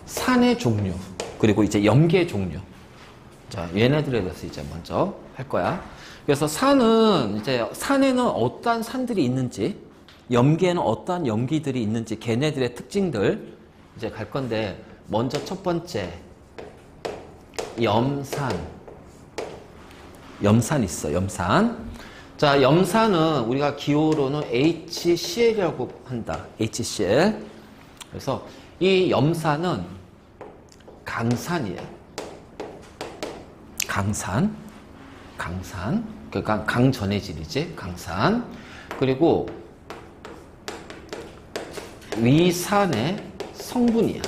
산의 종류, 그리고 이제 염계의 종류. 자, 얘네들에 대해서 이제 먼저 할 거야. 그래서 산은 이제 산에는 어떠한 산들이 있는지, 염계에는 어떠한 염기들이 있는지, 걔네들의 특징들 이제 갈 건데, 먼저 첫 번째 염산. 염산 있어, 염산. 자, 염산은 우리가 기호로는 HCl이라고 한다. HCl. 그래서 이 염산은 강산이에요. 강산. 그러니까 강전해질이지. 강산. 그리고 위산의 성분이야.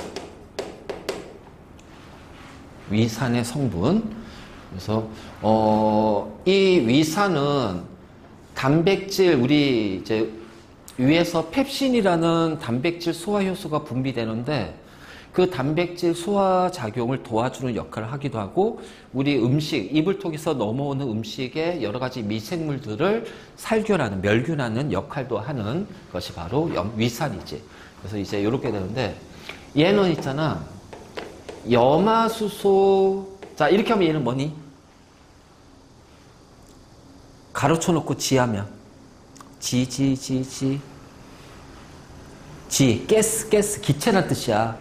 위산의 성분. 그래서 이 위산은 단백질, 우리 이제 위에서 펩신이라는 단백질 소화 효소가 분비되는데, 그 단백질 소화 작용을 도와주는 역할을 하기도 하고, 우리 음식, 입을 통해서 넘어오는 음식의 여러 가지 미생물들을 살균하는, 멸균하는 역할도 하는 것이 바로 위산이지. 그래서 이제 이렇게 되는데, 얘는 있잖아, 염화수소. 자, 이렇게 하면 얘는 뭐니? 가로쳐 놓고 지하면 지, 가스, 기체란 뜻이야.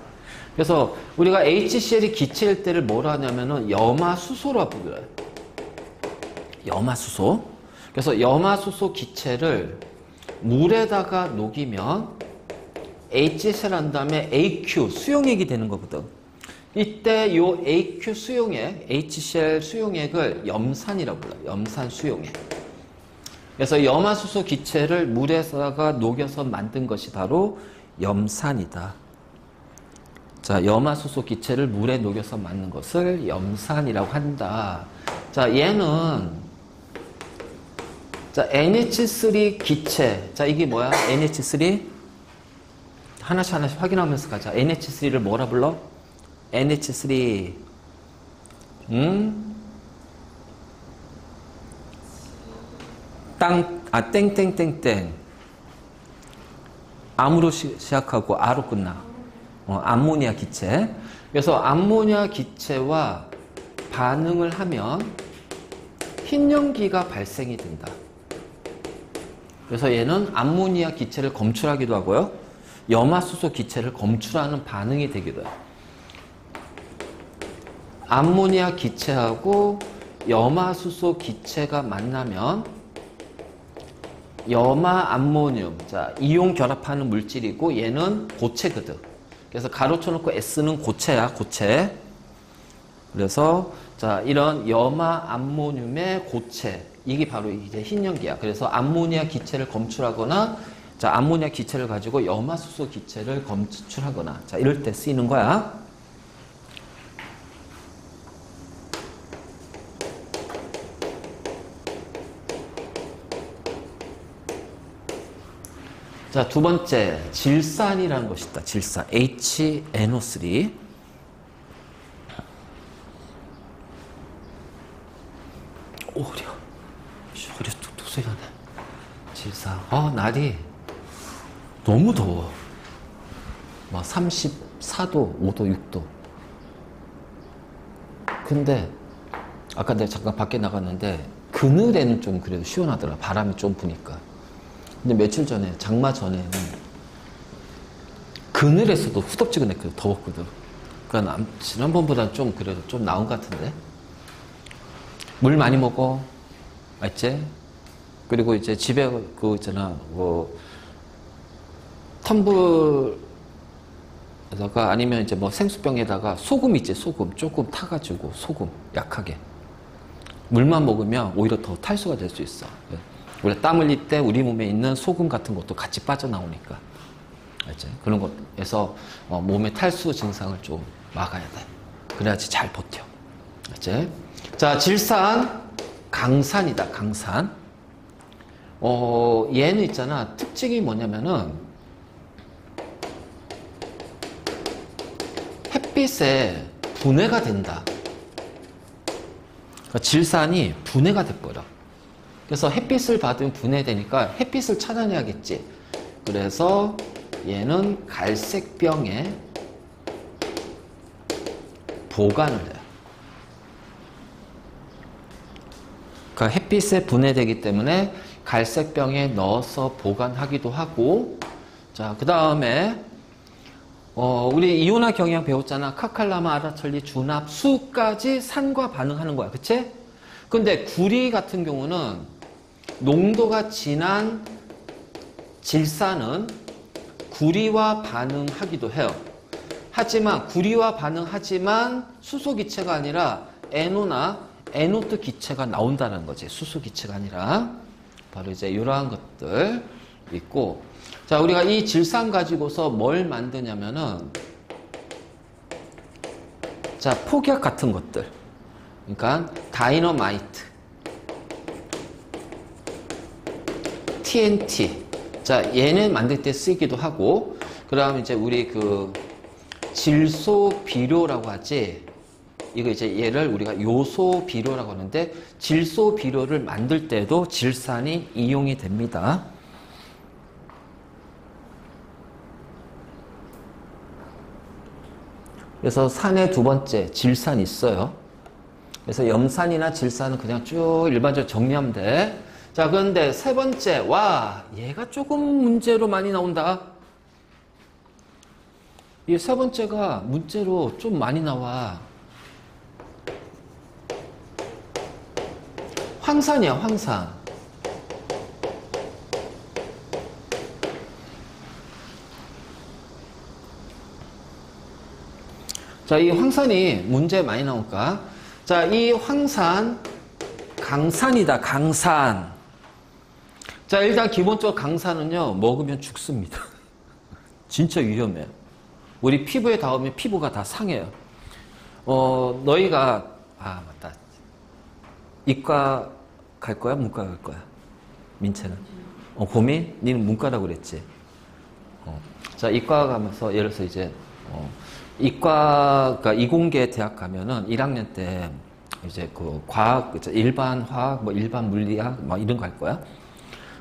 그래서 우리가 HCl이 기체일 때를 뭐라 하냐면은 염화수소라고 불러요. 염화수소. 그래서 염화수소 기체를 물에다가 녹이면 HCl 한 다음에 AQ, 수용액이 되는 거거든. 이때 요 AQ 수용액, HCl 수용액을 염산이라고 불러요. 염산 수용액. 그래서 염화수소 기체를 물에다가 녹여서 만든 것이 바로 염산이다. 자, 염화수소 기체를 물에 녹여서 만든 것을 염산이라고 한다. 자, 얘는 자, NH3 기체. 자, 이게 뭐야? NH3? 하나씩 확인하면서 가자. NH3를 뭐라 불러? NH3. 땡땡땡땡. 암으로 시작하고 아로 끝나. 암모니아 기체. 그래서 암모니아 기체와 반응을 하면 흰연기가 발생이 된다. 그래서 얘는 암모니아 기체를 검출하기도 하고요. 염화수소 기체를 검출하는 반응이 되기도 해요. 암모니아 기체하고 염화수소 기체가 만나면 염화암모늄, 자, 이온 결합하는 물질이고 얘는 고체거든. 그래서 가로쳐 놓고 S는 고체야, 고체. 그래서 자, 이런 염화암모늄의 고체, 이게 바로 이제 흰연기야. 그래서 암모니아 기체를 검출하거나, 자, 암모니아 기체를 가지고 염화수소 기체를 검출하거나, 자, 이럴 때 쓰이는 거야. 자, 두 번째, 질산이라는 것이 있다. 질산. HNO3. 허리 뚝뚝 소리가 나. 질산. 날이 너무 더워. 막 34도, 5도, 6도. 근데, 아까 내가 잠깐 밖에 나갔는데, 그늘에는 좀 그래도 시원하더라. 바람이 좀 부니까. 근데 며칠 전에, 장마 전에는 그늘에서도 후덥지근했거든. 더웠거든. 그러니까 지난번보다는 좀 그래도 좀 나은 것 같은데. 물 많이 먹어. 알지? 그리고 이제 집에 그 있잖아, 텀블에다가 아니면 이제 뭐 생수병에다가 소금 있지, 소금. 조금 타가지고 소금, 약하게. 물만 먹으면 오히려 더 탈수가 될 수 있어. 우리가 땀 흘릴 때 우리 몸에 있는 소금 같은 것도 같이 빠져나오니까. 알지? 그런 것에서 몸의 탈수 증상을 좀 막아야 돼. 그래야지 잘 버텨. 알지? 자, 질산, 강산이다. 강산. 얘는 있잖아. 특징이 뭐냐면은 햇빛에 분해가 된다. 그러니까 질산이 분해가 돼버려. 그래서 햇빛을 받으면 분해되니까 햇빛을 차단해야겠지. 그래서 얘는 갈색병에 보관을 해요. 그러니까 햇빛에 분해되기 때문에 갈색병에 넣어서 보관하기도 하고, 자, 그 다음에 우리 이온화 경영 배웠잖아. 카칼라마, 아라철리, 준합, 수까지 산과 반응하는 거야. 그치? 근데 구리 같은 경우는 농도가 진한 질산은 구리와 반응하기도 해요. 하지만 구리와 반응하지만 수소 기체가 아니라 NO나 NO2 기체가 나온다는 거지. 수소 기체가 아니라. 바로 이제 이러한 것들 있고, 자, 우리가 이 질산 가지고서 뭘 만드냐면은, 자, 폭약 같은 것들. 그러니까 다이너마이트, TNT. 자, 얘는 만들 때 쓰기도 하고, 그다음 이제 우리 그 질소 비료라고 하지. 이거 이제 얘를 우리가 요소 비료라고 하는데, 질소 비료를 만들 때도 질산이 이용이 됩니다. 그래서 산의 두 번째 질산이 있어요. 그래서 염산이나 질산은 그냥 쭉 일반적으로 정리하면 돼. 자, 그런데 세 번째, 와, 얘가 조금 문제로 많이 나온다. 이 세 번째가 문제로 좀 많이 나와. 황산이야, 황산. 자, 이 황산이 문제 많이 나올까? 자, 이 황산, 강산이다, 강산. 자, 일단 기본적으로 강산은요, 먹으면 죽습니다. 진짜 위험해요. 우리 피부에 닿으면 피부가 다 상해요. 너희가, 맞다. 이과 갈 거야? 문과 갈 거야? 민채는? 고민? 니는 문과라고 그랬지? 자, 이과 가면서, 예를 들어서 이제, 이과가 이공계 대학 가면은 1학년 때 이제 그 과학, 일반 화학, 뭐 일반 물리학, 막 이런 거 할 거야.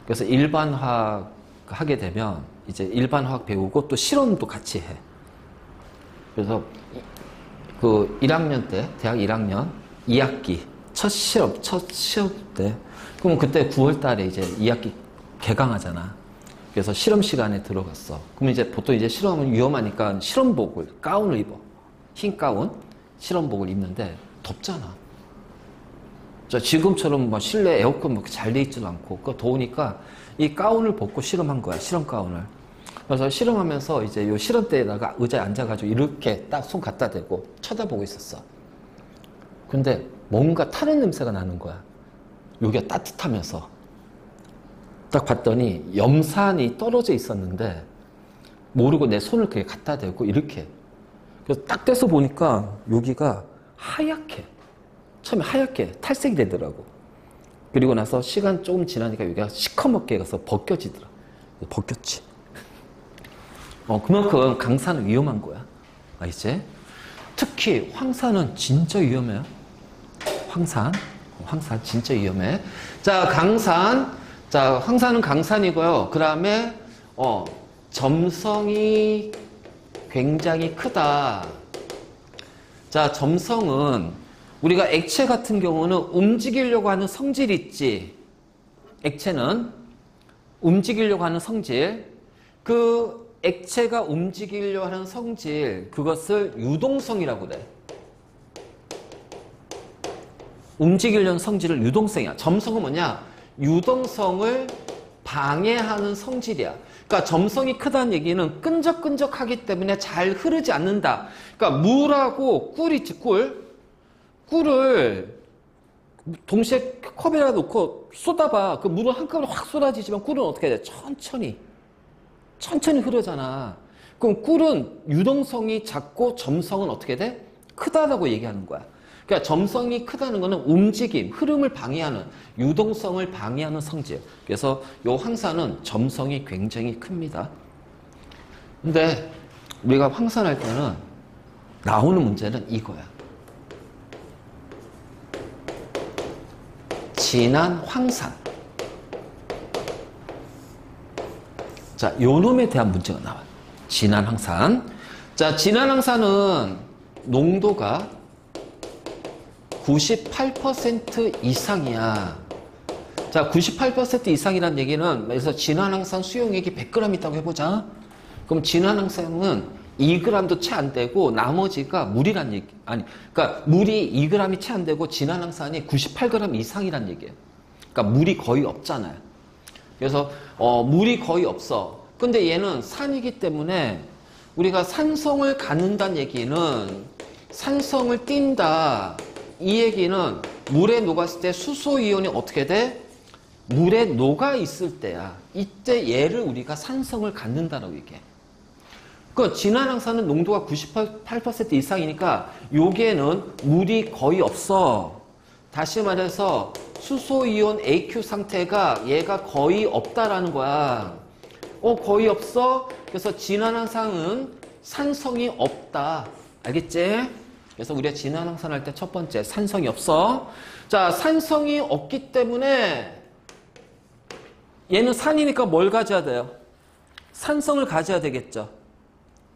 그래서 일반 화학 하게 되면 이제 일반 화학 배우고 또 실험도 같이 해. 그래서 그 1학년 때, 대학 1학년 2학기 첫 시험 때, 그럼 그때 9월 달에 이제 2학기 개강하잖아. 그래서 실험 시간에 들어갔어. 그럼 이제 보통 이제 실험은 위험하니까 실험복을, 가운을 입어. 흰 가운, 실험복을 입는데 덥잖아. 자, 지금처럼 뭐 실내 에어컨 뭐 잘 돼 있지도 않고, 그 더우니까 이 가운을 벗고 실험한 거야, 실험 가운을. 그래서 실험하면서 이제 요 실험대에다가 의자에 앉아가지고 이렇게 딱 손 갖다 대고 쳐다보고 있었어. 근데 뭔가 타는 냄새가 나는 거야. 여기가 따뜻하면서. 딱 봤더니 염산이 떨어져 있었는데 모르고 내 손을 그게 갖다 대고 이렇게. 그래서 딱 떼서 보니까 여기가 하얗게, 처음에 하얗게 탈색이 되더라고. 그리고 나서 시간 조금 지나니까 여기가 시커멓게 가서 벗겨지더라. 벗겼지. 그만큼 강산은 위험한 거야. 알겠지? 특히 황산은 진짜 위험해요. 황산 진짜 위험해. 자, 강산. 자, 황산은 강산이고요. 그 다음에 점성이 굉장히 크다. 자, 점성은 우리가 액체 같은 경우는 움직이려고 하는 성질이 있지. 액체는 움직이려고 하는 성질. 그 액체가 움직이려고 하는 성질, 그것을 유동성이라고 그래. 움직이려는 성질을 유동성이야. 점성은 뭐냐? 유동성을 방해하는 성질이야. 그러니까 점성이 크다는 얘기는 끈적끈적하기 때문에 잘 흐르지 않는다. 그러니까 물하고 꿀 있지, 꿀. 꿀을 동시에 컵에다 놓고 쏟아봐. 그 물은 한꺼번에 확 쏟아지지만 꿀은 어떻게 돼? 천천히 흐르잖아. 그럼 꿀은 유동성이 작고 점성은 어떻게 돼? 크다라고 얘기하는 거야. 그러니까 점성이 크다는 거는 움직임, 흐름을 방해하는, 유동성을 방해하는 성질. 그래서 요 황산은 점성이 굉장히 큽니다. 근데 우리가 황산할 때는 나오는 문제는 이거야. 진한 황산. 자, 요 놈에 대한 문제가 나와요. 진한 황산. 자, 진한 황산은 농도가 98% 이상이야. 자, 98% 이상이란 얘기는, 그래서 진화항상 수용액이 100g 있다고 해보자. 그럼 진화항상은 2g도 채 안 되고, 나머지가 물이란 얘기. 아니, 그러니까 물이 2g이 채 안 되고, 진화항산이 98g 이상이란 얘기예요. 그러니까 물이 거의 없잖아요. 그래서, 물이 거의 없어. 근데 얘는 산이기 때문에, 우리가 산성을 갖는다는 얘기는, 산성을 띈다. 이 얘기는 물에 녹았을 때 수소이온이 어떻게 돼? 물에 녹아 있을 때야. 이때 얘를 우리가 산성을 갖는다라고 얘기해. 그 진화항산은 농도가 98% 이상이니까 여기에는 물이 거의 없어. 다시 말해서 수소이온 AQ 상태가 얘가 거의 없다라는 거야. 거의 없어. 그래서 진화항산은 산성이 없다. 알겠지? 그래서 우리가 진화항산 할 때 첫 번째 산성이 없어. 자, 산성이 없기 때문에 얘는 산이니까 뭘 가져야 돼요? 산성을 가져야 되겠죠.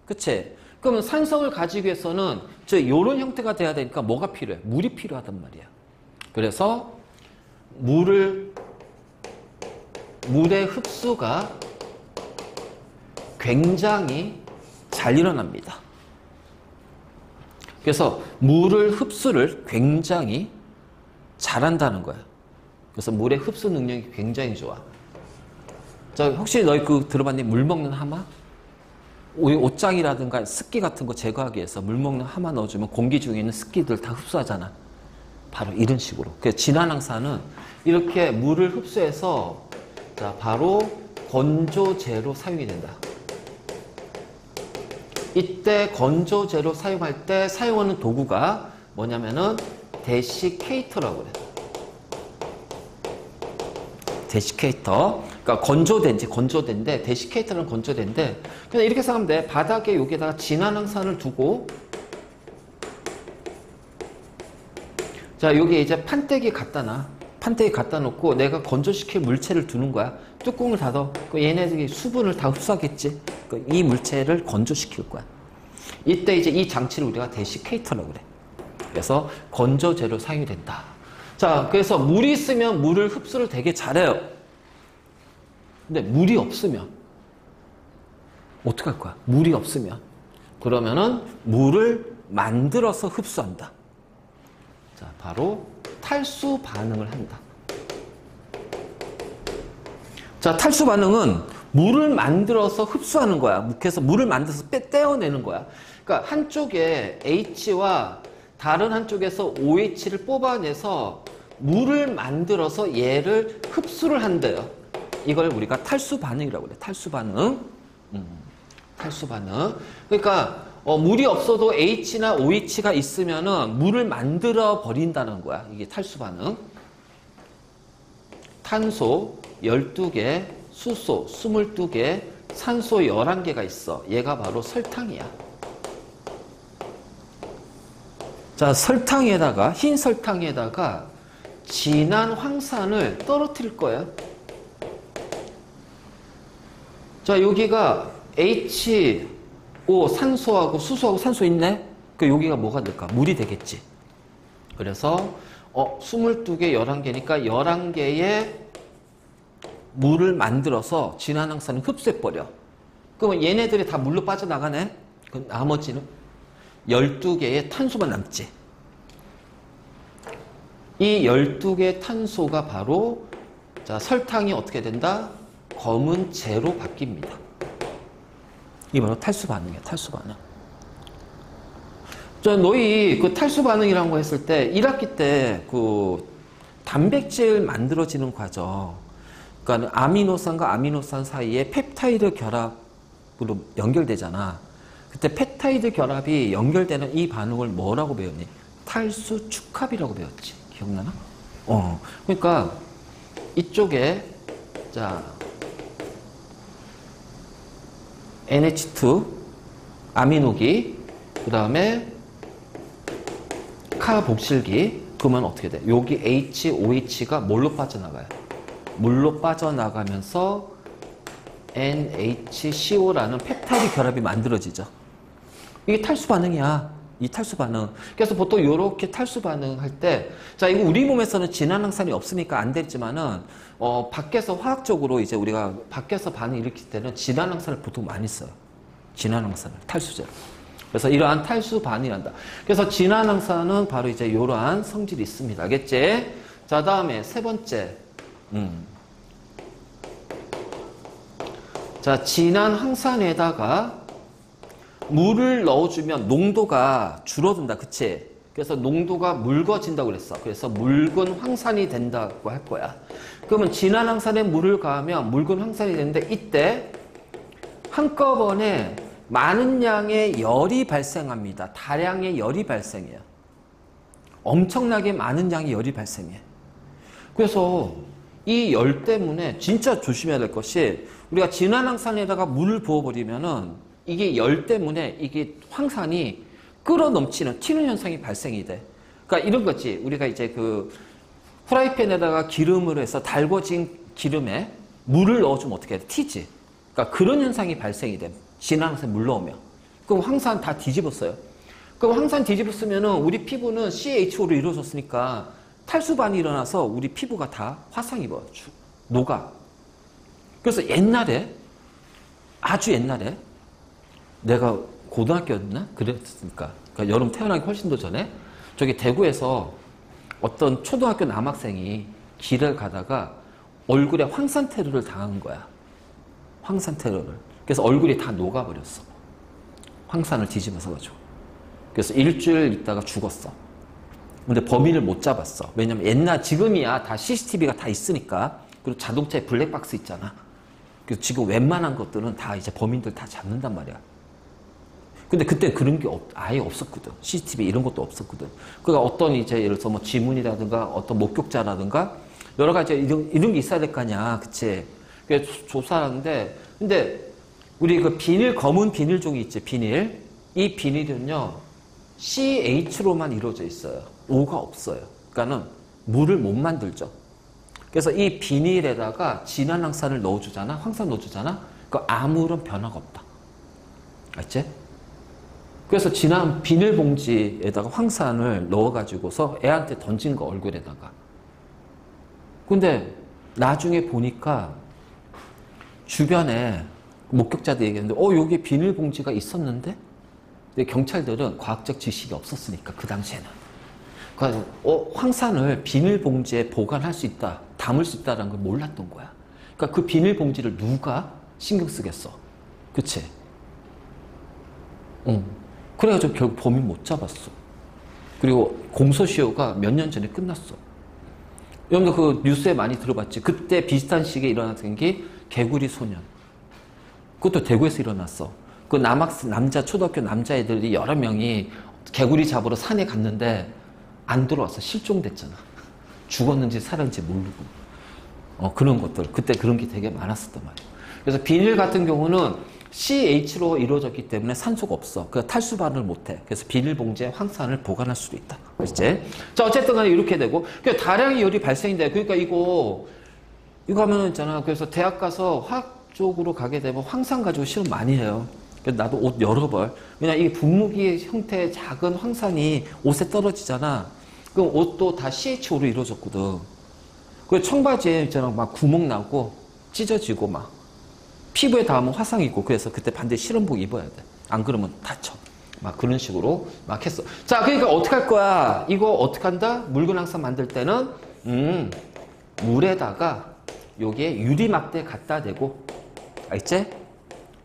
그치? 그러면 산성을 가지기 위해서는 요런 형태가 돼야 되니까 뭐가 필요해? 물이 필요하단 말이야. 그래서 물의 흡수가 굉장히 잘 일어납니다. 그래서 물을 흡수를 굉장히 잘한다는 거야. 그래서 물의 흡수 능력이 굉장히 좋아. 자, 혹시 너희 들어봤니? 물 먹는 하마? 옷장이라든가 습기 같은 거 제거하기 위해서 물 먹는 하마 넣어주면 공기 중에 있는 습기들 다 흡수하잖아. 바로 이런 식으로. 그래서 진화항산은 이렇게 물을 흡수해서 자, 바로 건조제로 사용이 된다. 이때 건조제로 사용할 때 사용하는 도구가 뭐냐면은 데시케이터라고 그래. 데시케이터. 그러니까 건조된데 데시케이터는 건조된데 그냥 이렇게 생각하면 돼. 바닥에 여기다가 진화항산을 두고 자, 여기 이제 판때기 갖다 놔. 판때기 갖다 놓고 내가 건조시킬 물체를 두는 거야. 뚜껑을 닫아. 얘네들이 수분을 다 흡수하겠지. 이 물체를 건조시킬 거야. 이때 이제 이 장치를 우리가 데시케이터라고 그래. 그래서 건조제로 사용이 된다. 자, 그래서 물이 있으면 물을 흡수를 되게 잘해요. 근데 물이 없으면 어떡할 거야? 물이 없으면 그러면은 물을 만들어서 흡수한다. 자, 바로 탈수 반응을 한다. 자, 탈수 반응은 물을 만들어서 흡수하는 거야. 그래서 물을 만들어서 떼어내는 거야. 그러니까 한쪽에 H와 다른 한쪽에서 OH를 뽑아내서 물을 만들어서 얘를 흡수를 한대요. 이걸 우리가 탈수 반응이라고 그래. 탈수 반응. 탈수 반응. 그러니까 물이 없어도 H나 OH가 있으면은 물을 만들어 버린다는 거야. 이게 탈수 반응. 탄소 12개, 수소 22개, 산소 11개가 있어. 얘가 바로 설탕이야. 자, 설탕에다가, 흰 설탕에다가 진한 황산을 떨어뜨릴 거예요. 자, 여기가 H5 산소하고 수소하고 산소 있네? 여기가 뭐가 될까? 물이 되겠지. 그래서 22개, 11개니까 11개의 물을 만들어서 진한 황산을 흡수해버려. 그러면 얘네들이 다 물로 빠져나가네? 그 나머지는 12개의 탄소만 남지. 이 12개의 탄소가 바로 자, 설탕이 어떻게 된다? 검은 재로 바뀝니다. 이게 바로 탈수 반응이야. 탈수 반응. 자, 너희 탈수 반응이라는 거 했을 때 1학기 때 단백질 만들어지는 과정, 그러니까 아미노산과 아미노산 사이에 펩타이드 결합으로 연결되잖아. 그때 펩타이드 결합이 연결되는 이 반응을 뭐라고 배웠니? 탈수 축합이라고 배웠지. 기억나나? 그러니까 이쪽에 자 NH2 아미노기, 그 다음에 카복실기. 그러면 어떻게 돼? 여기 HOH가 뭘로 빠져나가요? 물로 빠져나가면서 NHCO라는 펩타이드 결합이 만들어지죠. 이게 탈수 반응이야. 이 탈수 반응. 그래서 보통 이렇게 탈수 반응할 때, 자, 이거 우리 몸에서는 진한 항산이 없으니까 안 됐지만은, 밖에서 화학적으로 이제 우리가 밖에서 반응 일으킬 때는 진한 항산을 보통 많이 써요. 진한 항산을, 탈수제로. 그래서 이러한 탈수 반응이 난다. 그래서 진한 항산은 바로 이제 이러한 성질이 있습니다. 알겠지? 자, 다음에 세 번째. 자, 진한 항산에다가 물을 넣어주면 농도가 줄어든다. 그치? 그래서 농도가 묽어진다고 그랬어. 그래서 묽은 황산이 된다고 할 거야. 그러면 진한 항산에 물을 가하면 묽은 황산이 되는데 이때 한꺼번에 많은 양의 열이 발생합니다. 다량의 열이 발생해요. 엄청나게 많은 양의 열이 발생해. 그래서 이 열 때문에 진짜 조심해야 될 것이 우리가 진한 황산에다가 물을 부어버리면은 이게 열 때문에 이게 황산이 끓어 넘치는 튀는 현상이 발생이 돼. 그러니까 이런 거지. 우리가 이제 그 프라이팬에다가 기름을 해서 달궈진 기름에 물을 넣어주면 어떻게 돼? 튀지. 그러니까 그런 현상이 발생이 돼. 진한 황산 물 넣으면. 그럼 황산 다 뒤집었어요. 그럼 황산 뒤집었으면은 우리 피부는 CHO로 이루어졌으니까 탈수반이 일어나서 우리 피부가 다 화상 입어. 녹아. 그래서 옛날에 아주 옛날에 내가 고등학교였나? 그랬으니까. 그러니까 여러분 태어나기 훨씬 더 전에 저기 대구에서 어떤 초등학교 남학생이 길을 가다가 얼굴에 황산 테러를 당한 거야. 황산 테러를. 그래서 얼굴이 다 녹아버렸어. 황산을 뒤집어서 가지고. 그래서 일주일 있다가 죽었어. 근데 범인을 못 잡았어. 왜냐면 옛날, 지금이야 다 CCTV가 다 있으니까. 그리고 자동차에 블랙박스 있잖아. 그래서 지금 웬만한 것들은 다 이제 범인들 다 잡는단 말이야. 근데 그때 그런 게 아예 없었거든. CCTV 이런 것도 없었거든. 그러니까 어떤 이제 예를 들어서 뭐 지문이라든가 어떤 목격자라든가 여러 가지 이런 게 있어야 될 거 아니야. 그치? 그래서 조사하는데, 근데 우리 그 비닐, 검은 비닐종이 있지, 비닐. 이 비닐은요, CH로만 이루어져 있어요. O가 없어요. 그러니까는 물을 못 만들죠. 그래서 이 비닐에다가 진한 황산을 넣어주잖아. 황산 넣어주잖아. 그 아무런 변화가 없다. 알지? 그래서 진한 비닐봉지에다가 황산을 넣어가지고서 애한테 던진 거, 얼굴에다가. 근데 나중에 보니까 주변에 목격자들 얘기했는데, 여기 비닐봉지가 있었는데? 근데 경찰들은 과학적 지식이 없었으니까, 그 당시에는. 그래서, 황산을 비닐봉지에 보관할 수 있다, 담을 수 있다는 걸 몰랐던 거야. 그러니까 그 비닐봉지를 누가 신경 쓰겠어. 그치? 그래가지고 결국 범인 못 잡았어. 그리고 공소시효가 몇 년 전에 끝났어. 여러분들 그 뉴스에 많이 들어봤지? 그때 비슷한 시기에 일어났던 게 개구리 소년. 그것도 대구에서 일어났어. 그 남자, 초등학교 남자애들이 여러 명이 개구리 잡으러 산에 갔는데 안 들어왔어. 실종됐잖아. 죽었는지 살았는지 모르고. 그런 것들. 그때 그런 게 되게 많았었단 말이야. 그래서 비닐 같은 경우는 CH로 이루어졌기 때문에 산소가 없어. 그 탈수 반응을 못해. 그래서 비닐봉지에 황산을 보관할 수도 있다. 그렇지? 자, 어쨌든 간에 이렇게 되고. 그러니까 다량의 열이 발생이 돼. 그러니까 이거 하면 있잖아. 그래서 대학 가서 화학 쪽으로 가게 되면 황산 가지고 시험 많이 해요. 그래서 나도 옷 여러 벌. 왜냐면 이게 분무기 형태의 작은 황산이 옷에 떨어지잖아. 그럼 옷도 다 CHO로 이루어졌거든. 그 청바지에 있잖아. 막 구멍 나고 찢어지고 막. 피부에 닿으면 화상 있고 그래서 그때 반드시 실험복 입어야 돼. 안 그러면 다쳐. 막 그런 식으로 막 했어. 자, 그러니까 어떻게 할 거야? 이거 어떻게 한다? 묽은 황산 만들 때는 물에다가 여기에 유리막대 갖다 대고, 알지?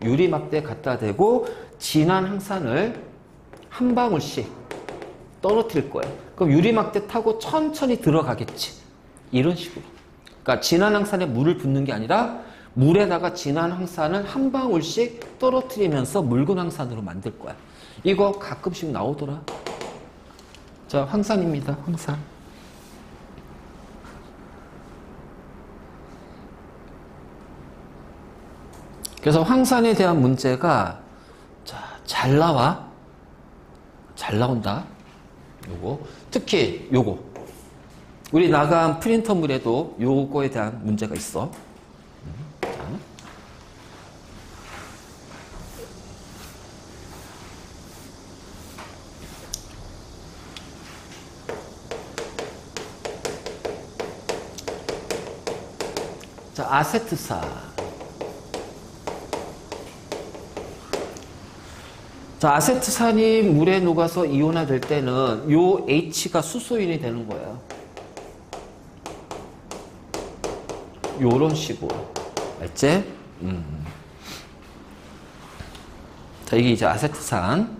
유리막대 갖다 대고 진한 황산을 한 방울씩 떨어뜨릴 거예요. 그럼 유리막대 타고 천천히 들어가겠지. 이런 식으로. 그러니까 진한 황산에 물을 붓는 게 아니라 물에다가 진한 황산을 한 방울씩 떨어뜨리면서 묽은 황산으로 만들 거야. 이거 가끔씩 나오더라. 자, 황산입니다. 황산. 그래서 황산에 대한 문제가 잘 나와. 잘 나온다. 요거. 특히 요거. 우리 나간 프린터물에도 요거에 대한 문제가 있어. 자, 아세트산. 자, 아세트산이 물에 녹아서 이온화될 때는 요 H가 수소인이 되는 거예요. 요런 식으로. 알지? 자, 이게 이제 아세트산.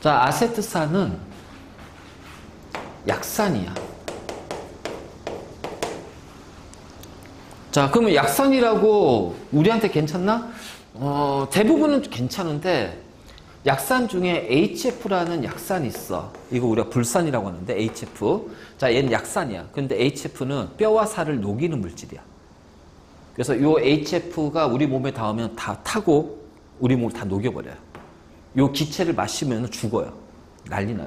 자, 아세트산은 약산이야. 자, 그러면 약산이라고 우리한테 괜찮나? 대부분은 괜찮은데, 약산 중에 HF라는 약산이 있어. 이거 우리가 불산이라고 하는데, HF. 자, 얘는 약산이야. 근데 HF는 뼈와 살을 녹이는 물질이야. 그래서 이 HF가 우리 몸에 닿으면 다 타고 우리 몸을 다 녹여버려요. 이 기체를 마시면 죽어요. 난리 나요.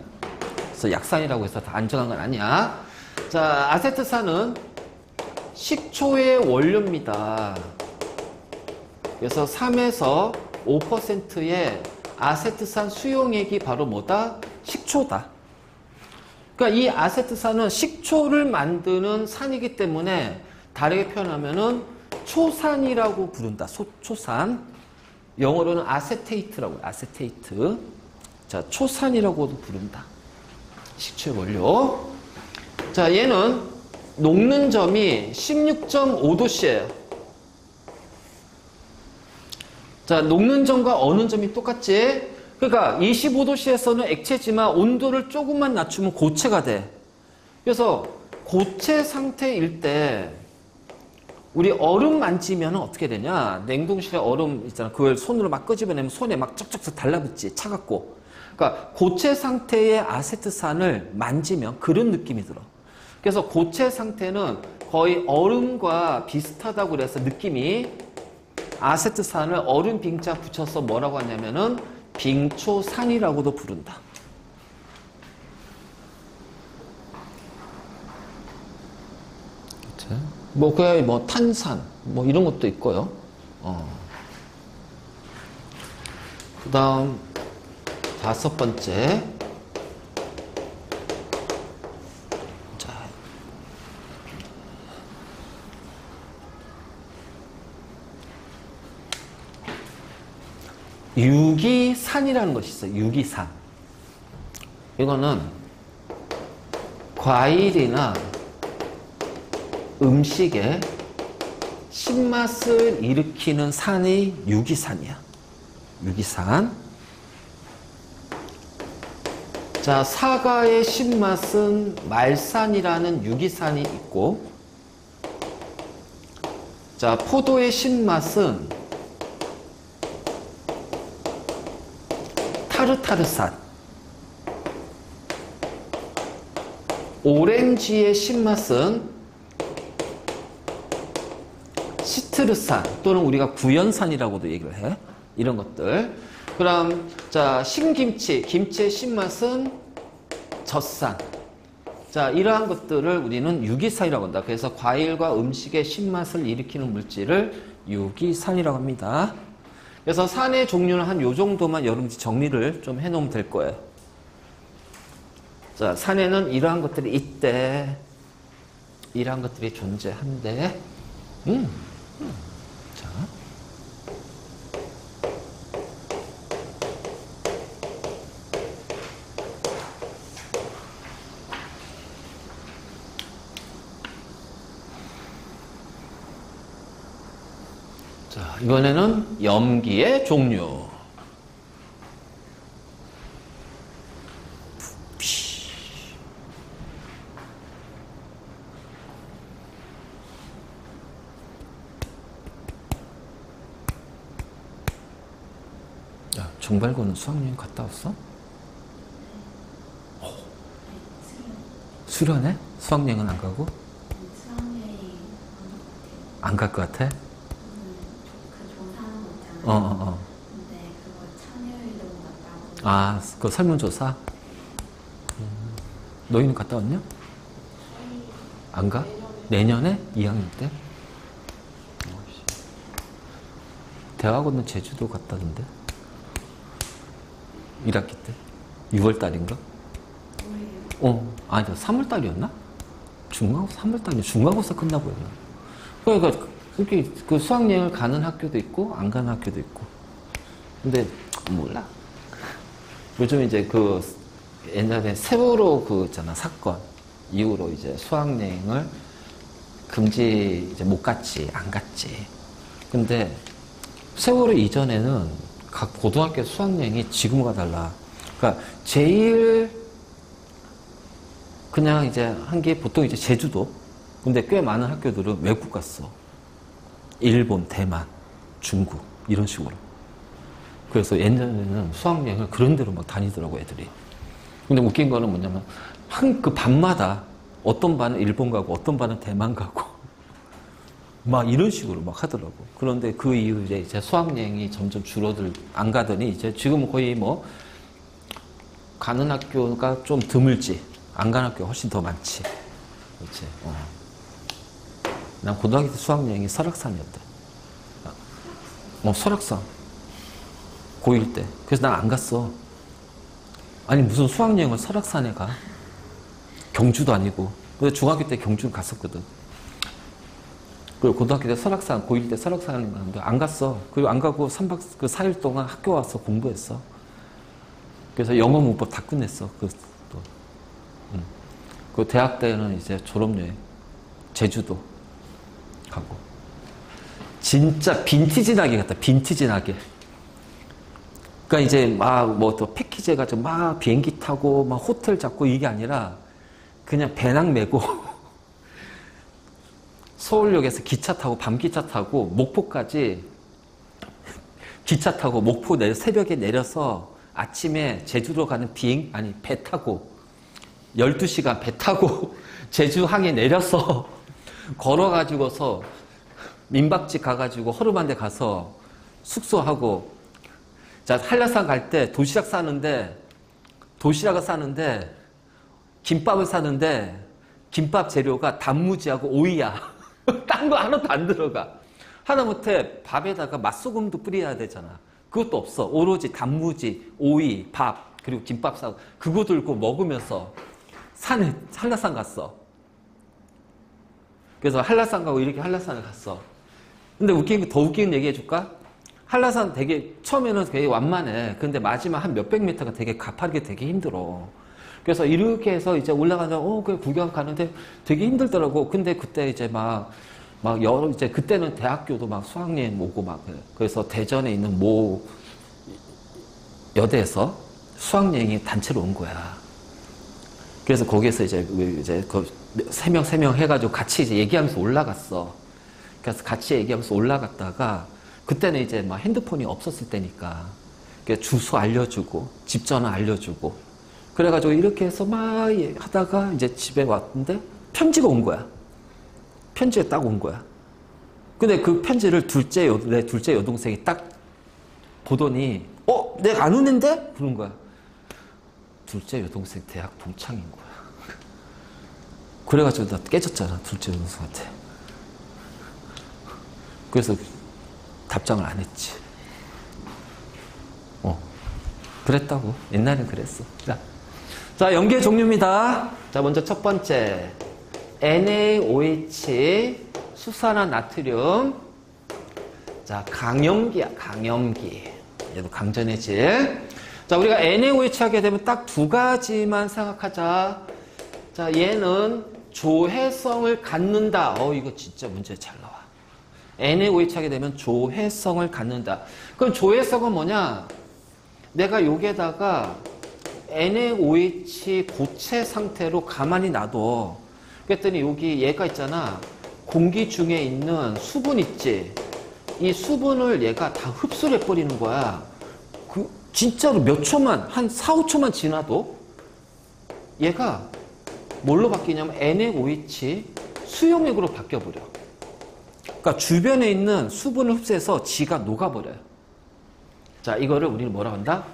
그래서 약산이라고 해서 다 안전한 건 아니야. 자, 아세트산은 식초의 원료입니다. 그래서 3에서 5%의 아세트산 수용액이 바로 뭐다? 식초다. 그러니까 이 아세트산은 식초를 만드는 산이기 때문에 다르게 표현하면은 초산이라고 부른다. 초산. 영어로는 아세테이트라고 해요. 아세테이트. 자, 초산이라고도 부른다. 식초의 원료. 자, 얘는 녹는 점이 16.5도씨예요. 자, 녹는 점과 어는 점이 똑같지? 그러니까 25도씨에서는 액체지만 온도를 조금만 낮추면 고체가 돼. 그래서 고체 상태일 때 우리 얼음 만지면 어떻게 되냐? 냉동실에 얼음 있잖아. 그걸 손으로 막 끄집어내면 손에 막 쩍쩍 달라붙지. 차갑고. 그러니까 고체 상태의 아세트산을 만지면 그런 느낌이 들어. 그래서 고체 상태는 거의 얼음과 비슷하다고 그래서 느낌이 아세트산을 얼음 빙자 붙여서 뭐라고 하냐면은 빙초산이라고도 부른다. 뭐, 그, 뭐, 탄산, 뭐, 이런 것도 있고요. 그 다음, 5번째. 자. 유기산이라는 것이 있어요. 유기산. 이거는 과일이나 음식에 신맛을 일으키는 산이 유기산이야. 유기산. 자, 사과의 신맛은 말산이라는 유기산이 있고, 자, 포도의 신맛은 타르타르산. 오렌지의 신맛은 시트르산 또는 우리가 구연산이라고도 얘기를 해. 이런 것들. 그럼 자, 신김치, 김치의 신맛은 젖산. 자, 이러한 것들을 우리는 유기산이라고 한다. 그래서 과일과 음식의 신맛을 일으키는 물질을 유기산이라고 합니다. 그래서 산의 종류는 한 요 정도만 여러분이 정리를 좀 해놓으면 될 거예요. 자, 산에는 이러한 것들이 있대. 이러한 것들이 존재한대. 자. 자, 이번에는 염기의 종류. 야, 정발고는 수학여행 갔다 왔어? 수련회? 수학여행은 안 가고? 안 갈 것 같아? 근데 그거 참여율도 같다고. 아, 그 설문조사? 너희는 갔다 왔냐? 안 가? 내년에? 2학년 때? 대학원은 제주도 갔다던데? 1학기 때? 6월 달인가? 아니, 3월 달이었나? 중간고사 3월 달이야. 중간고사 끝나고 했나? 그러니까 그렇게 그 수학여행을 가는 학교도 있고 안 가는 학교도 있고. 근데 몰라. 요즘 이제 그 옛날에 세월호 그 있잖아 사건 이후로 이제 수학여행을 금지 이제 못 갔지 안 갔지. 근데 세월호 이전에는 각 고등학교 수학여행이 지금과 달라. 그러니까 제일 그냥 이제 한 게 보통 이제 제주도. 근데 꽤 많은 학교들은 외국 갔어. 일본, 대만, 중국 이런 식으로. 그래서 예전에는 수학여행을 그런 데로 막 다니더라고 애들이. 근데 웃긴 거는 뭐냐면 그 반마다 어떤 반은 일본 가고 어떤 반은 대만 가고 막 이런 식으로 막 하더라고. 그런데 그 이후에 이제 수학여행이 점점 안 가더니 이제 지금은 거의 뭐 가는 학교가 좀 드물지 안 가는 학교가 훨씬 더 많지. 그렇지. 난 고등학교 때 수학여행이 설악산이었다. 설악산. 고1 때. 그래서 난 안 갔어. 아니 무슨 수학여행을 설악산에 가? 경주도 아니고. 근데 중학교 때 경주를 갔었거든. 그리고 고등학교 때 설악산, 고1 때 설악산에 갔는데 안 갔어. 그리고 안 가고 3박 그 4일 동안 학교 와서 공부했어. 그래서 영어 문법 다 끝냈어. 그 대학 때는 이제 졸업여행 제주도 가고. 진짜 빈티지 나게 갔다. 빈티지 나게. 그러니까 이제 막 뭐 또 패키지 해가지고 막 비행기 타고 막 호텔 잡고 이게 아니라 그냥 배낭 메고 서울역에서 기차 타고 밤기차 타고 목포까지 기차 타고 목포 새벽에 내려서 아침에 제주도 가는 배 타고 12시간 배 타고 제주항에 내려서 걸어가지고서 민박집 가가지고 허름한 데 가서 숙소하고. 자, 한라산 갈 때 도시락을 싸는데 김밥을 사는데 김밥 재료가 단무지하고 오이야. 딴 거 하나도 안 들어가. 하다못해 밥에다가 맛소금도 뿌려야 되잖아. 그것도 없어. 오로지 단무지, 오이, 밥, 그리고 김밥 사고 그거 들고 먹으면서 한라산 갔어. 그래서 한라산 가고 이렇게 한라산을 갔어. 근데 더 웃긴 얘기 해줄까? 한라산 처음에는 되게 완만해. 근데 마지막 한 몇백 미터가 되게 가파르게 되게 힘들어. 그래서 이렇게 해서 이제 올라가자, 그 구경 가는데 되게 힘들더라고. 근데 그때 이제 이제 그때는 대학교도 막 수학여행 오고 막 그래. 그래서 대전에 있는 모 여대에서 수학여행이 단체로 온 거야. 그래서 거기에서 이제 세 명 해가지고 같이 이제 얘기하면서 올라갔어. 그래서 같이 얘기하면서 올라갔다가 그때는 이제 막 핸드폰이 없었을 때니까 주소 알려주고 집 전화 알려주고 그래가지고 이렇게 해서 막 하다가 이제 집에 왔는데 편지가 온 거야. 편지가 딱 온 거야. 근데 그 편지를 내 둘째 여동생이 딱 보더니 내가 안 오는데? 그런 거야. 둘째 여동생 대학 동창인 거야. 그래가지고 나 깨졌잖아. 둘째 여동생한테. 그래서 답장을 안 했지. 그랬다고. 옛날엔 그랬어. 자, 염계 종류입니다. 자, 먼저 첫 번째. NaOH, 수산화 나트륨. 자, 강염기야, 강염기. 얘도 강전해질. 자, 우리가 NaOH 하게 되면 딱 두 가지만 생각하자. 자, 얘는 조해성을 갖는다. 이거 진짜 문제 잘 나와. NaOH 하게 되면 조해성을 갖는다. 그럼 조해성은 뭐냐? 내가 여기에다가 NaOH 고체 상태로 가만히 놔둬. 그랬더니 여기 얘가 있잖아. 공기 중에 있는 수분 있지? 이 수분을 얘가 다 흡수를 해버리는 거야. 진짜로 몇 초만, 한 4, 5초만 지나도 얘가 뭘로 바뀌냐면 NaOH 수용액으로 바뀌어버려. 그러니까 주변에 있는 수분을 흡수해서 지가 녹아버려요. 자, 이거를 우리는 뭐라고 한다?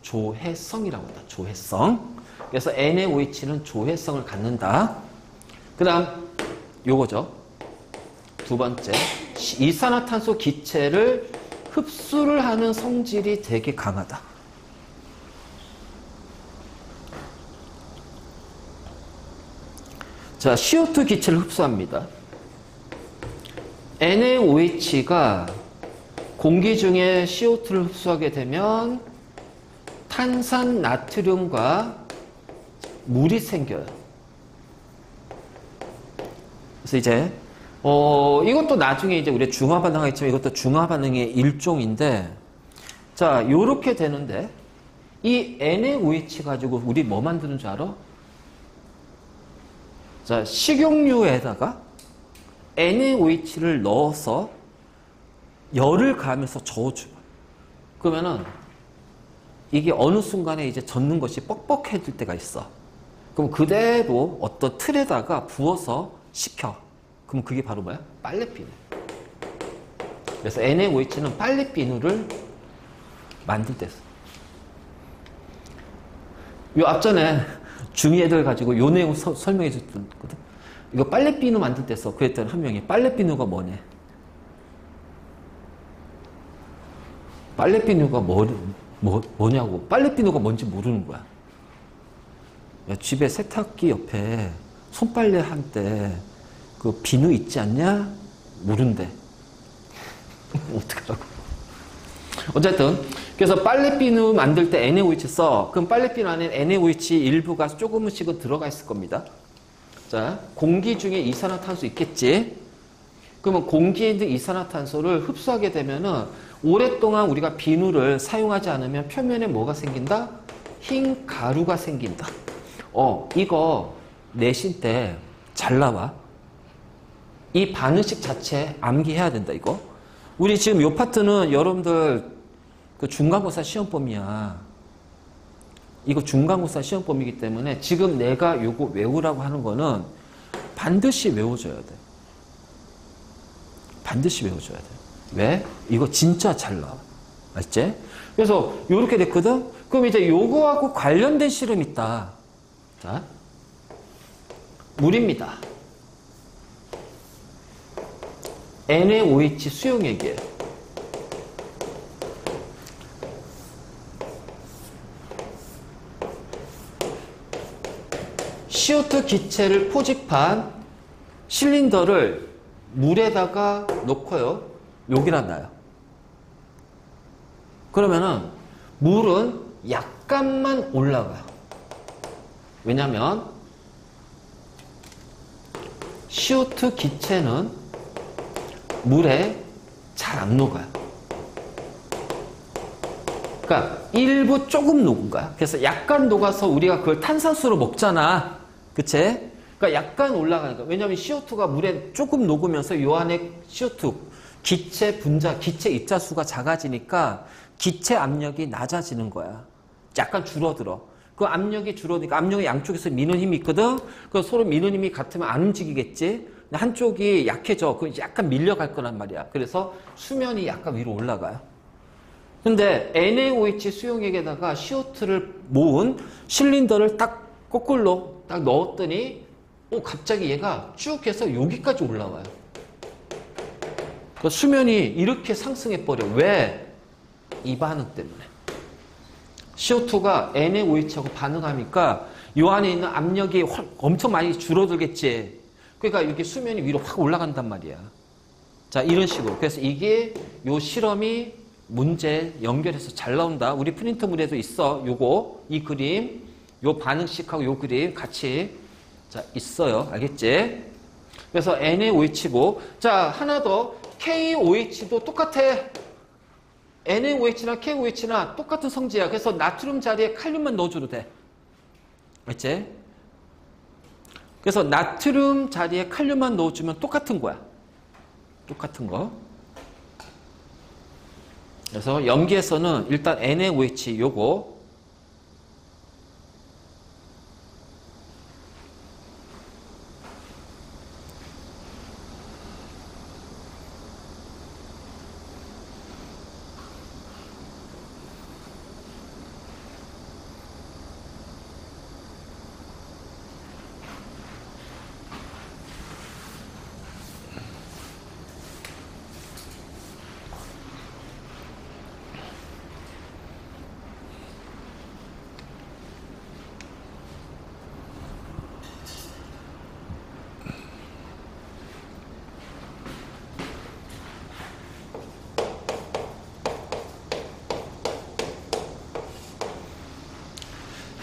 조해성이라고 한다. 조해성. 그래서 NaOH는 조해성을 갖는다. 그 다음 요거죠. 두 번째, 이산화탄소 기체를 흡수를 하는 성질이 되게 강하다. 자, CO2 기체를 흡수합니다. NaOH가 공기 중에 CO2를 흡수하게 되면 탄산 나트륨과 물이 생겨요. 그래서 이제 이것도 나중에 이제 우리 중화 반응하겠지만 이것도 중화 반응의 일종인데, 자, 요렇게 되는데 이 NaOH 가지고 우리 뭐 만드는 줄 알아? 자, 식용유에다가 NaOH를 넣어서 열을 가하면서 저어줘요. 그러면은 이게 어느 순간에 이제 젓는 것이 뻑뻑해질 때가 있어. 그럼 그대로 어떤 틀에다가 부어서 식혀. 그럼 그게 바로 뭐야? 빨래비누. 그래서 NaOH는 빨래비누를 만들 때 써. 요 앞전에 중2 애들 가지고 요 내용 설명해 줬거든. 이거 빨래비누 만들 때 써. 그랬더니 한 명이 빨래비누가 뭐냐? 빨래비누가 뭐냐고. 빨래비누가 뭔지 모르는 거야. 야, 집에 세탁기 옆에 손빨래 할 때 그 비누 있지 않냐? 모른대. 어떡하라고. 어쨌든 그래서 빨래비누 만들 때 NaOH 써. 그럼 빨래비누 안에 NaOH 일부가 조금씩은 들어가 있을 겁니다. 자, 공기 중에 이산화탄소 있겠지? 그러면 공기에 있는 이산화탄소를 흡수하게 되면은 오랫동안 우리가 비누를 사용하지 않으면 표면에 뭐가 생긴다? 흰 가루가 생긴다. 이거 내신 때 잘 나와. 이 반응식 자체 암기해야 된다, 이거. 우리 지금 요 파트는 여러분들 그 중간고사 시험범위야. 이거 중간고사 시험범위이기 때문에 지금 내가 요거 외우라고 하는 거는 반드시 외워줘야 돼. 반드시 외워줘야 돼. 왜? 이거 진짜 잘 나와. 알지? 그래서 요렇게 됐거든? 그럼 이제 요거하고 관련된 실험 있다. 자, 물입니다. NaOH 수용액이에요. CO2 기체를 포집한 실린더를 물에다가 놓고요. 여기다 놔요. 그러면은 물은 약간만 올라가요. 왜냐면 CO2 기체는 물에 잘 안 녹아요. 그러니까 일부 조금 녹은 거야. 그래서 약간 녹아서 우리가 그걸 탄산수로 먹잖아. 그치? 그러니까 약간 올라가는 거야. 왜냐면 CO2가 물에 조금 녹으면서 요 안에 CO2 기체 분자, 기체 입자수가 작아지니까 기체 압력이 낮아지는 거야. 약간 줄어들어. 그 압력이 줄어드니까 압력이 양쪽에서 미는 힘이 있거든? 그 서로 미는 힘이 같으면 안 움직이겠지? 한쪽이 약해져. 그 약간 밀려갈 거란 말이야. 그래서 수면이 약간 위로 올라가요. 근데 NaOH 수용액에다가 CO2를 모은 실린더를 딱 거꾸로 딱 넣었더니 갑자기 얘가 쭉 해서 여기까지 올라와요. 그 수면이 이렇게 상승해버려. 왜? 이 반응 때문에. CO2가 NaOH하고 반응하니까 이 안에 있는 압력이 엄청 많이 줄어들겠지. 그러니까 이렇게 수면이 위로 확 올라간단 말이야. 자, 이런 식으로. 그래서 이게 요 실험이 문제 연결해서 잘 나온다. 우리 프린터물에도 있어. 요거, 이 그림, 요 반응식하고 요 그림 같이 자 있어요. 알겠지? 그래서 NaOH고, 자 하나 더 KOH도 똑같아. NaOH나 KOH나 똑같은 성질이야. 그래서 나트륨 자리에 칼륨만 넣어줘도 돼. 알겠지? 그래서 나트륨 자리에 칼륨만 넣어주면 똑같은 거야. 똑같은 거. 그래서 염기에서는 일단 NaOH 요거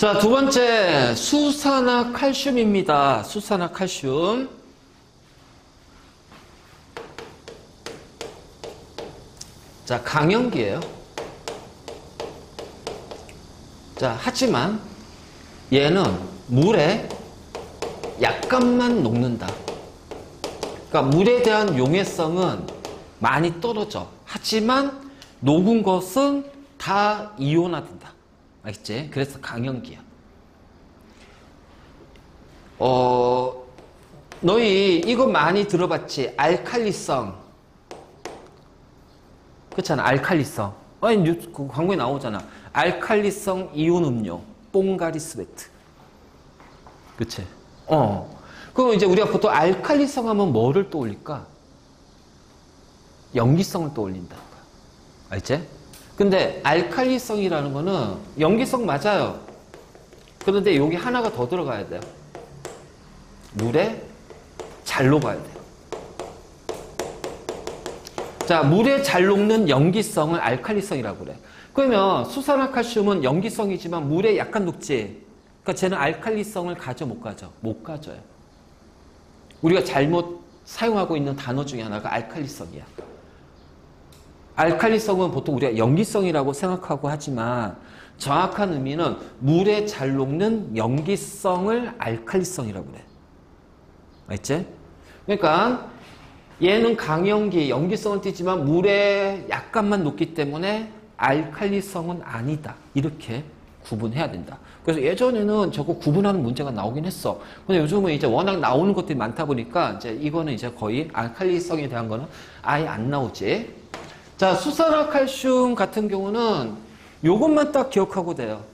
자, 두 번째, 수산화칼슘입니다. 수산화칼슘. 자, 강염기예요. 자, 하지만 얘는 물에 약간만 녹는다. 그러니까 물에 대한 용해성은 많이 떨어져. 하지만 녹은 것은 다 이온화된다. 알겠지? 그래서 강염기야. 너희 이거 많이 들어봤지? 알칼리성. 그렇잖아. 알칼리성. 아니, 그 광고에 나오잖아. 알칼리성 이온 음료. 뽕가리 스웨트. 그치? 그럼 이제 우리가 보통 알칼리성 하면 뭐를 떠올릴까? 염기성을 떠올린다. 알지? 근데 알칼리성이라는 거는 염기성 맞아요. 그런데 여기 하나가 더 들어가야 돼요. 물에 잘 녹아야 돼요. 자, 물에 잘 녹는 염기성을 알칼리성이라고 그래. 그러면 수산화칼슘은 염기성이지만 물에 약간 녹지. 그러니까 쟤는 알칼리성을 가져 못 가져? 못 가져요. 우리가 잘못 사용하고 있는 단어 중에 하나가 알칼리성이야. 알칼리성은 보통 우리가 염기성이라고 생각하고 하지만 정확한 의미는 물에 잘 녹는 염기성을 알칼리성이라고 그래. 알겠지? 그러니까 얘는 강염기, 염기성을 띠지만 물에 약간만 녹기 때문에 알칼리성은 아니다. 이렇게 구분해야 된다. 그래서 예전에는 저거 구분하는 문제가 나오긴 했어. 근데 요즘은 이제 워낙 나오는 것들이 많다 보니까 이제 이거는 이제 거의 알칼리성에 대한 거는 아예 안 나오지. 자, 수산화칼슘 같은 경우는 요것만 딱 기억하고 돼요.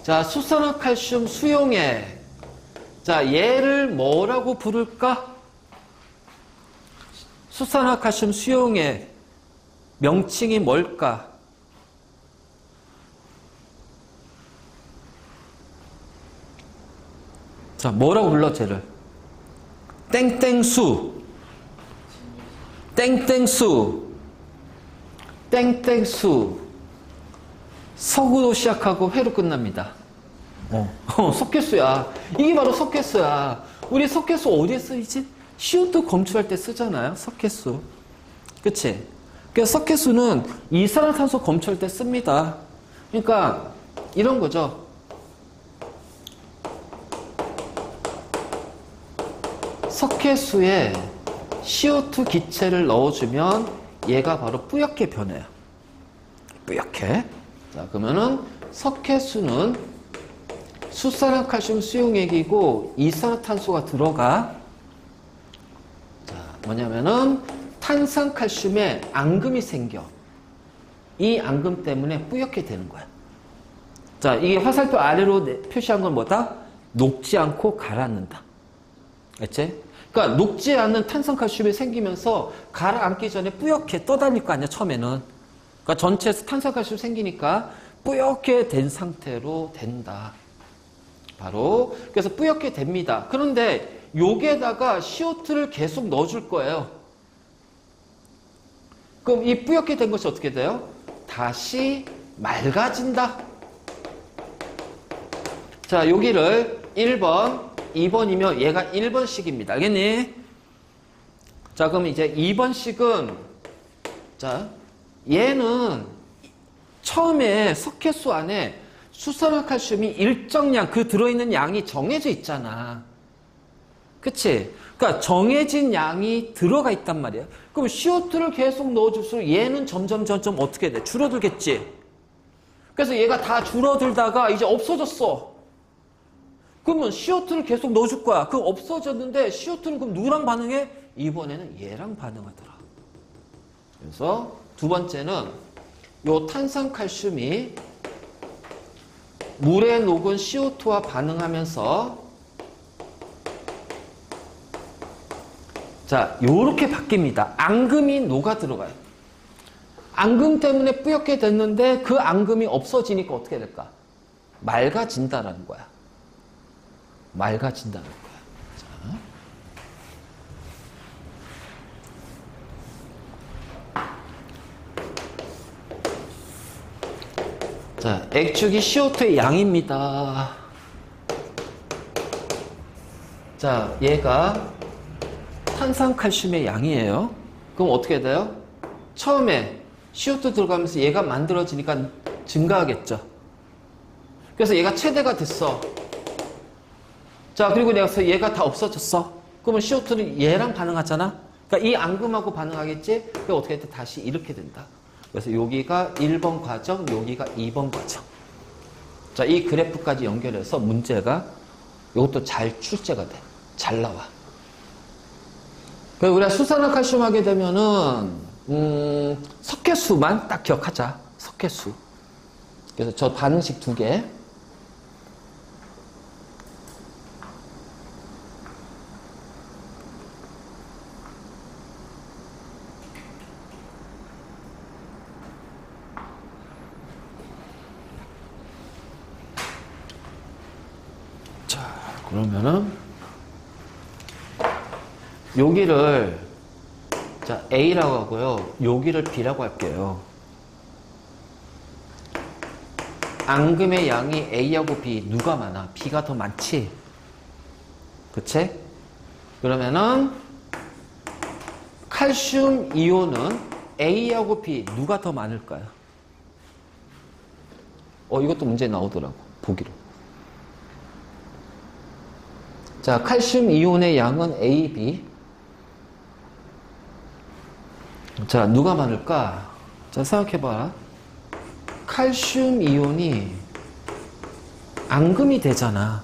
자, 수산화칼슘 수용액. 자, 얘를 뭐라고 부를까? 수산화칼슘 수용액 명칭이 뭘까? 자, 뭐라고 불러, 쟤를? 땡땡수. 땡땡수. 땡땡수. 석으로 시작하고 회로 끝납니다. 석회수야. 이게 바로 석회수야. 우리 석회수 어디에 쓰이지? CO2 검출할 때 쓰잖아요. 석회수. 그치? 그래서 석회수는 이산화탄소 검출할 때 씁니다. 그러니까 이런 거죠. 석회수에 CO2 기체를 넣어주면 얘가 바로 뿌옇게 변해요. 뿌옇게. 자, 그러면은 석회수는 수산화칼슘 수용액이고 이산화탄소가 들어가. 자, 뭐냐면은 탄산칼슘에 앙금이 생겨. 이 앙금 때문에 뿌옇게 되는 거야. 자, 이게 화살표 아래로 표시한 건 뭐다? 녹지 않고 가라앉는다. 알지? 그러니까 녹지 않는 탄산칼슘이 생기면서 가라앉기 전에 뿌옇게 떠다닐 거 아니야, 처음에는. 그러니까 전체에서 탄산칼슘 생기니까 뿌옇게 된 상태로 된다. 바로 그래서 뿌옇게 됩니다. 그런데 여기에다가 CO2를 계속 넣어줄 거예요. 그럼 이 뿌옇게 된 것이 어떻게 돼요? 다시 맑아진다. 자, 여기를 1번, 2번이면 얘가 1번씩입니다. 알겠니? 자, 그럼 이제 2번씩은, 자, 얘는 처음에 석회수 안에 수산화칼슘이 일정량, 그 들어있는 양이 정해져 있잖아. 그치? 그러니까 정해진 양이 들어가 있단 말이야. 그럼 CO2를 계속 넣어줄수록 얘는 점점 어떻게 돼? 줄어들겠지? 그래서 얘가 다 줄어들다가 이제 없어졌어. 그러면 CO2를 계속 넣어줄 거야. 그럼 없어졌는데 CO2는 그럼 누구랑 반응해? 이번에는 얘랑 반응하더라. 그래서 두 번째는 요 탄산칼슘이 물에 녹은 CO2와 반응하면서 자, 요렇게 바뀝니다. 앙금이 녹아 들어가요. 앙금 때문에 뿌옇게 됐는데 그 앙금이 없어지니까 어떻게 될까? 맑아진다라는 거야. 맑아진다는 거야. 자. 자, 액축이 CO2의 양입니다. 자, 얘가 탄산칼슘의 양이에요. 그럼 어떻게 돼요? 처음에 CO2 들어가면서 얘가 만들어지니까 증가하겠죠. 그래서 얘가 최대가 됐어. 자, 그리고 내가 얘가 다 없어졌어. 그러면 CO2는 얘랑 반응하잖아. 그러니까 이 앙금하고 반응하겠지? 그럼 어떻게 돼? 다시 이렇게 된다. 그래서 여기가 1번 과정, 여기가 2번 과정. 자, 이 그래프까지 연결해서 문제가 이것도 잘 출제가 돼. 잘 나와. 그래서 우리가 수산화칼슘 하게 되면은 석회수만 딱 기억하자. 석회수. 그래서 저 반응식 2개. 자, 그러면은 여기를 자 A라고 하고요. 여기를 B라고 할게요. 앙금의 양이 A하고 B 누가 많아? B가 더 많지? 그치? 그러면은 칼슘 이온은 A하고 B 누가 더 많을까요? 이것도 문제 나오더라고. 보기로. 자, 칼슘 이온의 양은 A, B. 자, 누가 많을까? 자, 생각해봐. 칼슘 이온이 앙금이 되잖아.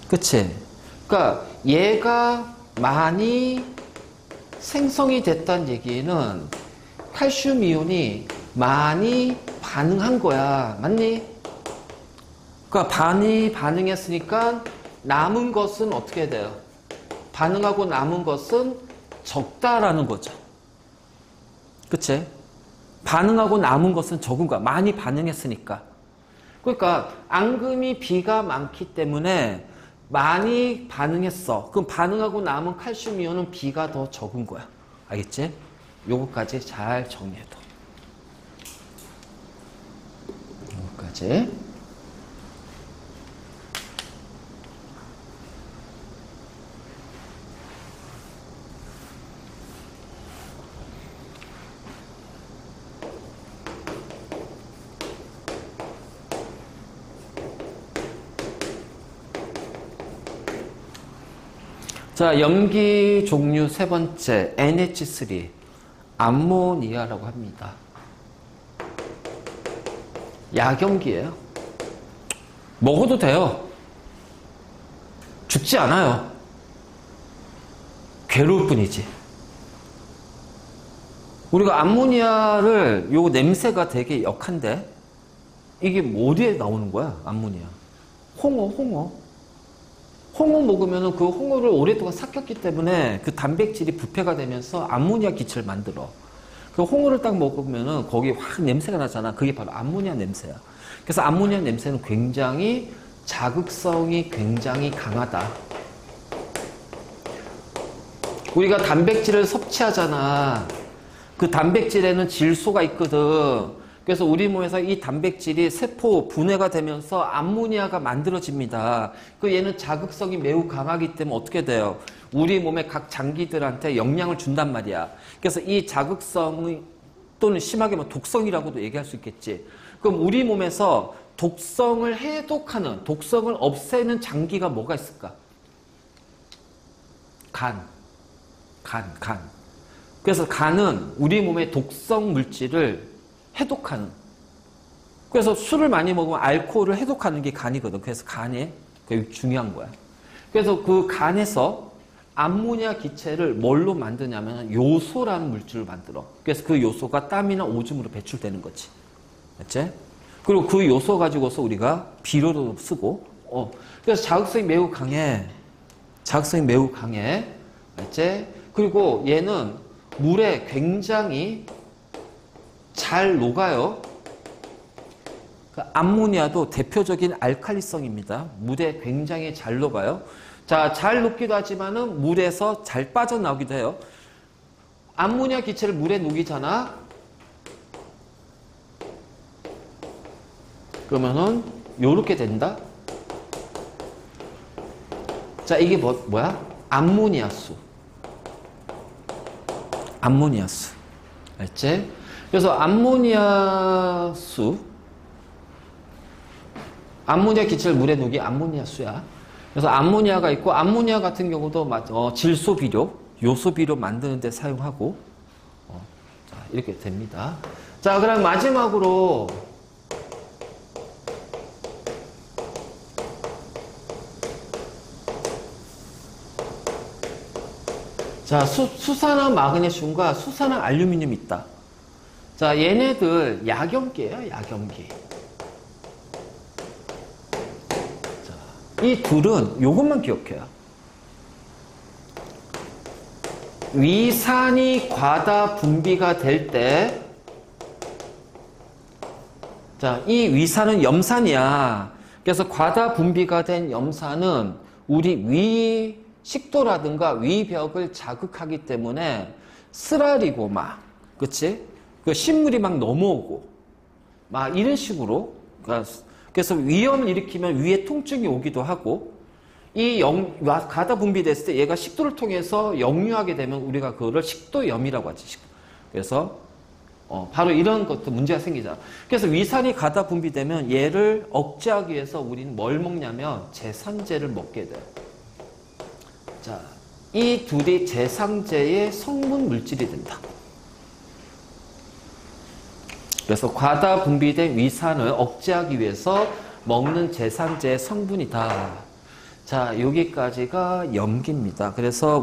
그치? 그러니까 얘가 많이 생성이 됐다는 얘기는 칼슘 이온이 많이 반응한 거야. 맞니? 그러니까 많이 반응했으니까 남은 것은 어떻게 돼요? 반응하고 남은 것은 적다라는 거죠. 그치? 반응하고 남은 것은 적은 거야. 많이 반응했으니까. 그러니까 앙금이 B가 많기 때문에 많이 반응했어. 그럼 반응하고 남은 칼슘 이온은 B가 더 적은 거야. 알겠지? 요거까지 잘 정리해둬. 요거까지. 자, 염기 종류 3번째 NH3 암모니아라고 합니다. 약염기예요. 먹어도 돼요. 죽지 않아요. 괴로울 뿐이지. 우리가 암모니아를 요 냄새가 되게 역한데 이게 어디에 나오는 거야? 암모니아. 홍어. 홍어 먹으면 그 홍어를 오랫동안 삭혔기 때문에 그 단백질이 부패가 되면서 암모니아 기체를 만들어. 그 홍어를 딱 먹으면 거기에 확 냄새가 나잖아. 그게 바로 암모니아 냄새야. 그래서 암모니아 냄새는 굉장히 자극성이 굉장히 강하다. 우리가 단백질을 섭취하잖아. 그 단백질에는 질소가 있거든. 그래서 우리 몸에서 이 단백질이 세포 분해가 되면서 암모니아가 만들어집니다. 그 얘는 자극성이 매우 강하기 때문에 어떻게 돼요? 우리 몸의 각 장기들한테 영향을 준단 말이야. 그래서 이 자극성이 또는 심하게 뭐 독성이라고도 얘기할 수 있겠지. 그럼 우리 몸에서 독성을 해독하는, 독성을 없애는 장기가 뭐가 있을까? 간. 그래서 간은 우리 몸의 독성 물질을 해독하는. 그래서 술을 많이 먹으면 알코올을 해독하는 게 간이거든. 그래서 간이 되게 중요한 거야. 그래서 그 간에서 암모니아 기체를 뭘로 만드냐면 요소라는 물질을 만들어. 그래서 그 요소가 땀이나 오줌으로 배출되는 거지. 맞지? 그리고 그 요소 가지고서 우리가 비료도 쓰고. 그래서 자극성이 매우 강해. 맞지? 그리고 얘는 물에 굉장히 잘 녹아요. 암모니아도 대표적인 알칼리성입니다. 물에 굉장히 잘 녹아요. 자, 잘 녹기도 하지만은 물에서 잘 빠져나오기도 해요. 암모니아 기체를 물에 녹이잖아. 그러면은 요렇게 된다. 자, 이게 뭐야? 암모니아수. 암모니아수. 알지? 그래서 암모니아수, 암모니아 기체를 물에 녹이 암모니아수야. 그래서 암모니아가 있고, 암모니아 같은 경우도 질소 비료, 요소 비료 만드는 데 사용하고, 자, 이렇게 됩니다. 자, 그럼 마지막으로 자, 수산화 마그네슘과 수산화 알루미늄이 있다. 자, 얘네들 약염기예요, 약염기. 자, 이 둘은 요것만 기억해요. 위산이 과다 분비가 될 때, 자, 이 위산은 염산이야. 그래서 과다 분비가 된 염산은 우리 위 식도라든가 위벽을 자극하기 때문에 쓰라리고 막, 그치? 그 신물이 막 넘어오고, 막 이런 식으로. 그래서 위염을 일으키면 위에 통증이 오기도 하고, 과다 분비됐을 때 얘가 식도를 통해서 역류하게 되면 우리가 그거를 식도염이라고 하지. 그래서, 바로 이런 것도 문제가 생기잖아. 그래서 위산이 과다 분비되면 얘를 억제하기 위해서 우리는 뭘 먹냐면 제산제를 먹게 돼. 자, 이 둘이 제상제의 성분 물질이 된다. 그래서 과다 분비된 위산을 억제하기 위해서 먹는 제산제의 성분이다. 자, 여기까지가 염기입니다. 그래서